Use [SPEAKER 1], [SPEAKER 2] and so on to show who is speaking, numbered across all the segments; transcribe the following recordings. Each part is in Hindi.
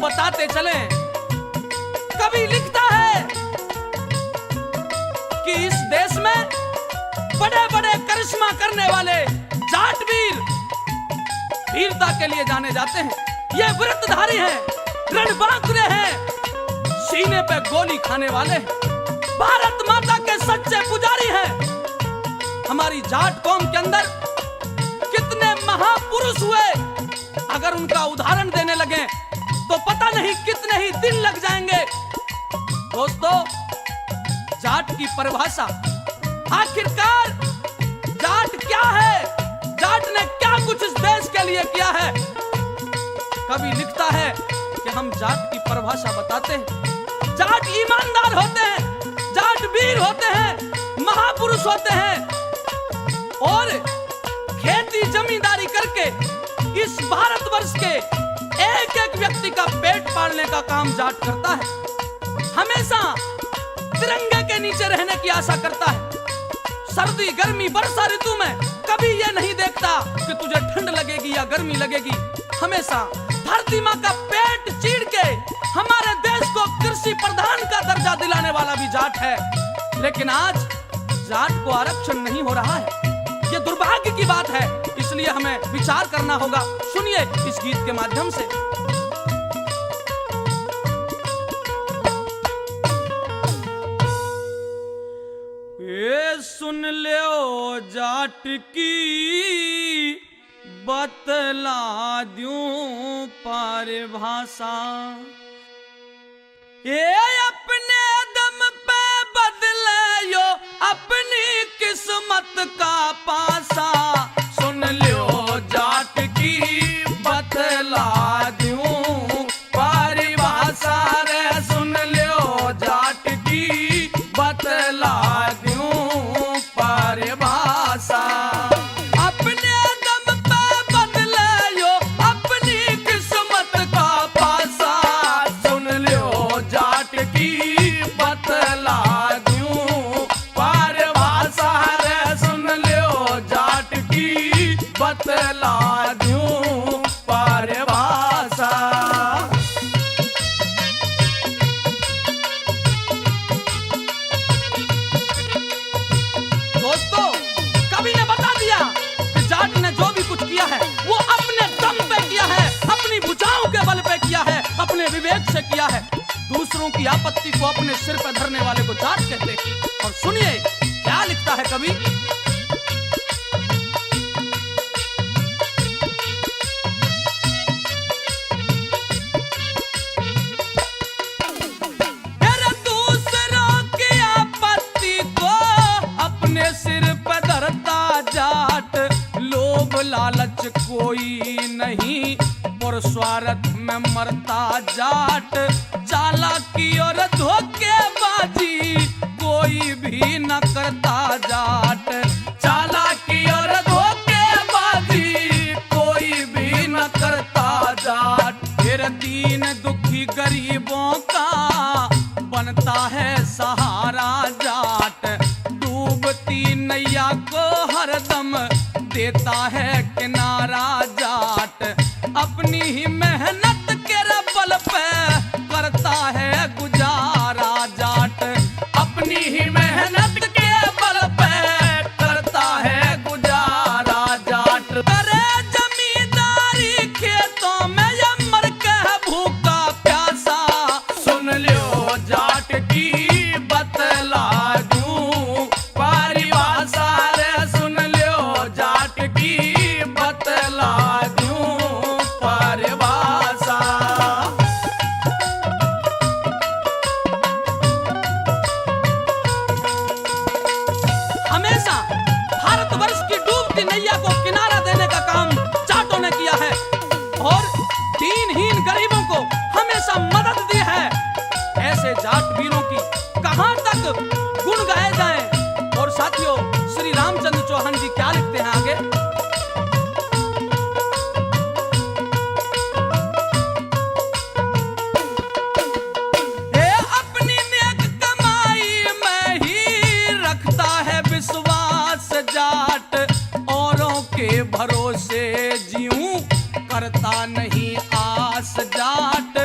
[SPEAKER 1] बताते चले। कवि लिखता है कि इस देश में बड़े बड़े करिश्मा करने वाले जाट वीर वीरता के लिए जाने जाते हैं। ये व्रतधारी हैं, रणबांकुरे हैं, सीने पे गोली खाने वाले हैं, भारत माता के सच्चे पुजारी हैं। हमारी जाट कौम के अंदर कितने महापुरुष हुए, अगर उनका उदाहरण देने लगे तो पता नहीं कितने ही दिन लग जाएंगे। दोस्तों, जाट की परिभाषा, आखिरकार जाट क्या है, जाट ने क्या कुछ इस देश के लिए किया है। कवि लिखता है कि हम जाट की परिभाषा बताते हैं। जाट ईमानदार होते हैं, जाट वीर होते हैं, महापुरुष होते हैं और खेती जमींदारी करके इस भारतवर्ष के एक एक व्यक्ति का पेट पालने का काम जाट करता है। हमेशा तिरंगे के नीचे रहने की आशा करता है। सर्दी गर्मी वर्षा ऋतु में कभी यह नहीं देखता कि तुझे ठंड लगेगी या गर्मी लगेगी। हमेशा धरती माँ का पेट चीर के हमारे देश को कृषि प्रधान का दर्जा दिलाने वाला भी जाट है। लेकिन आज जाट को आरक्षण नहीं हो रहा है, ये दुर्भाग्य की बात है। इसलिए हमें विचार करना होगा। सुनिए इस गीत के माध्यम से। ये सुन लो जाट की बतला दूं परिभाषा, ये अपने दम पे बदले यो अपनी किस्मत का पासा। सुन लो जाट की बतला दूं परिभाषा रे, सुन लो जाट की बतला दूं परिभाषा। अपने दम पे बदले यो अपनी किस्मत का पासा। सुन लो जाट की बतला दूं परिभाषा रे, सुन लो जाट की बतला दूं परिभाषा। दोस्तों, कवि ने बता दिया कि जाट ने जो भी कुछ किया है वो अपने दम पे किया है, अपनी भुजाओं के बल पे किया है, अपने विवेक से किया है। दूसरों की आपत्ति को अपने सिर पे धरने वाले को जाट कहते हैं। और सुनिए क्या लिखता है कवि। तेरे दूसरों की आपत्ति को अपने सिर पे धरता जाट, लोभ लालच कोई नहीं और स्वार्थ में मरता जाट। चालाकी और धोखेबाजी कोई भी न करता जाट, चालाकी और धोखेबाजी कोई भी न करता जाट। फिर दीन दुखी गरीबों का बनता है सहारा जाट, डूबती नैया को हरदम देता है किनारा जाट। अपनी ही मेहनत के बल पे करता है गुजारा जाट, अपनी ही मेहनत के बल पे करता है गुजारा जाट। करे जमींदारी खेतों में या मर के भूखा प्यासा। सुन लो जाट की बतला दूं परिभाषा रे, सुन लो जाट की बतला दूं परिभाषा। हमेशा भारतवर्ष की डूबती नैया को किनारा देने का काम जाटों ने किया है और दीनहीन गरीबों को हमेशा मदद दी है। ऐसे जाट वीरों की कहां तक गुण गाए जाएं। और साथियों, श्री रामचंद्र चौहान जी क्या लिखते हैं आगे। अपनी नेक कमाई में ही रखता है विश्वास जाट, औरों के भरोसे जीऊं करता नहीं आस जाट।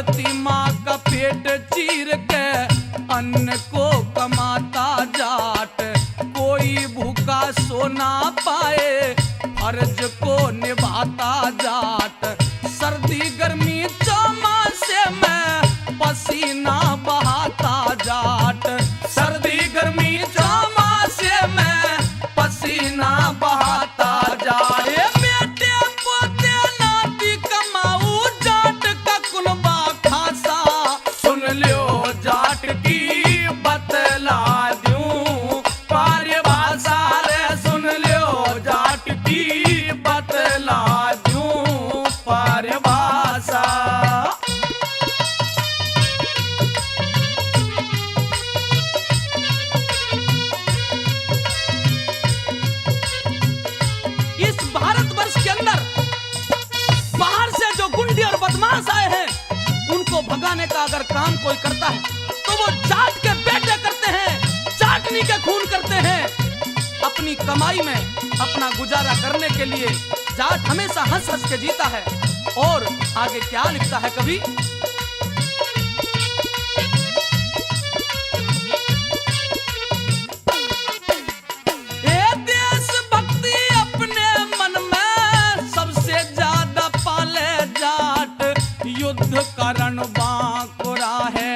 [SPEAKER 1] धरती माँ का पेट चीर के अन्न को कमाता जाट, कोई भूखा सो ना पाए फर्ज को निभाता जाट। सर्दी गर्मी चौमासे में पसीना बहाता जाट, सर्दी गर्मी चौमासे में पसीना बहाता जाट। बेटे पोते नाती कमाऊ जाट का कुलबा खासा, सुन लियो जाट की बतला दूं परिभाषा रे, सुन लियो जाट की बतला दूं परिभाषा। इस भारतवर्ष के अंदर बाहर से जो गुंडे और बदमाश आए हैं, उनको भगाने का अगर काम कोई करता है तो वो जाट के बेटे करते हैं, जाटनी के खून करते हैं। अपनी कमाई में अपना गुजारा करने के लिए जाट हमेशा हंस हंस के जीता है। और आगे क्या लिखता है कवि? देशभक्ति अपने मन में सबसे ज्यादा पाले जाट, युद्ध करण बांकुरा है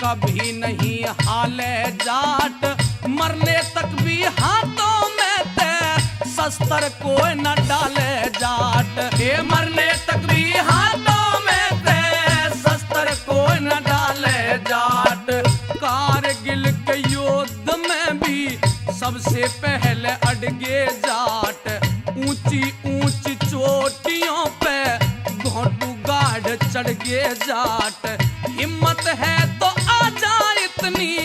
[SPEAKER 1] कभी नहीं हाले जाट, मरने तक भी हाथों में ते शस्त्र को न डाले जाट, ये मरने तक भी हाथों में ते शस्त्र को न डाले जाट। कारगिल के युद्ध में भी सबसे पहले अड़गे जाट, ऊंची ऊंची चोटियों पे घोटू गाढ़ चढ़ गे जाट। हिम्मत है तो आजा इतनी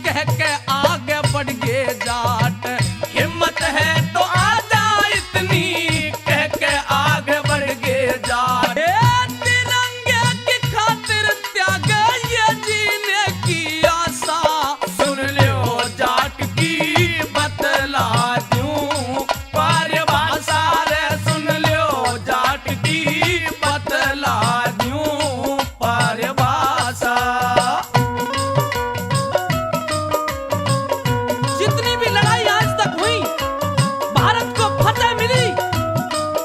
[SPEAKER 1] कह के आगे बढ़ गे जाट, हिम्मत है तो आजा इतनी कह के आगे बढ़ गे जाट। तिरंगे की खातिर त्याग ये जीने की आशा, सुन लियो जाट की बतला दूं परिभाषा रे, सुन लियो जाट की बतला दूं परिभाषा। जितनी भी लड़ाई आज तक हुई, भारत को फतेह मिली,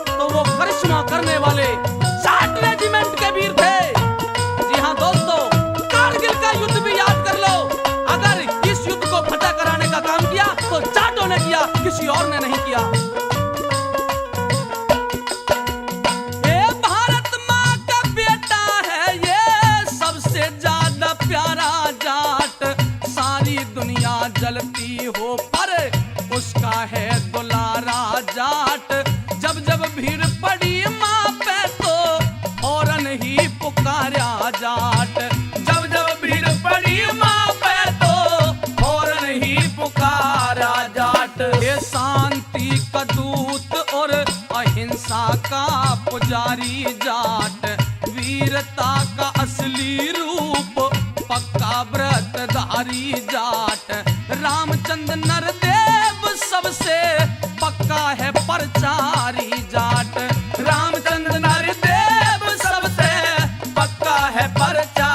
[SPEAKER 1] तो वो करिश्मा करने वाले जाट रेजिमेंट के वीर थे। जी हाँ दोस्तों, कारगिल का युद्ध भी याद कर लो। अगर इस युद्ध को फतेह कराने का काम किया तो जाटों ने किया, किसी और ने नहीं किया। ये भारत माँ का बेटा है, ये सबसे ज्यादा प्यारा जाट, सारी दुनिया जलती हो पर उसका है दुलारा जाट। जब जब भीड़ पड़ी माँ पे तो फौरन ही पुकारा जाट, जब जब भीड़ पड़ी माँ पे तो फौरन ही पुकारा जाट। ये शांति का दूत और अहिंसा का पुजारी जाट, वीरता का असली रूप पक्का व्रतधारी जाट। रामचंद्र नरदेव सबसे पक्का है परचारी जाट, रामचंद्र नरदेव सबसे पक्का है परचारी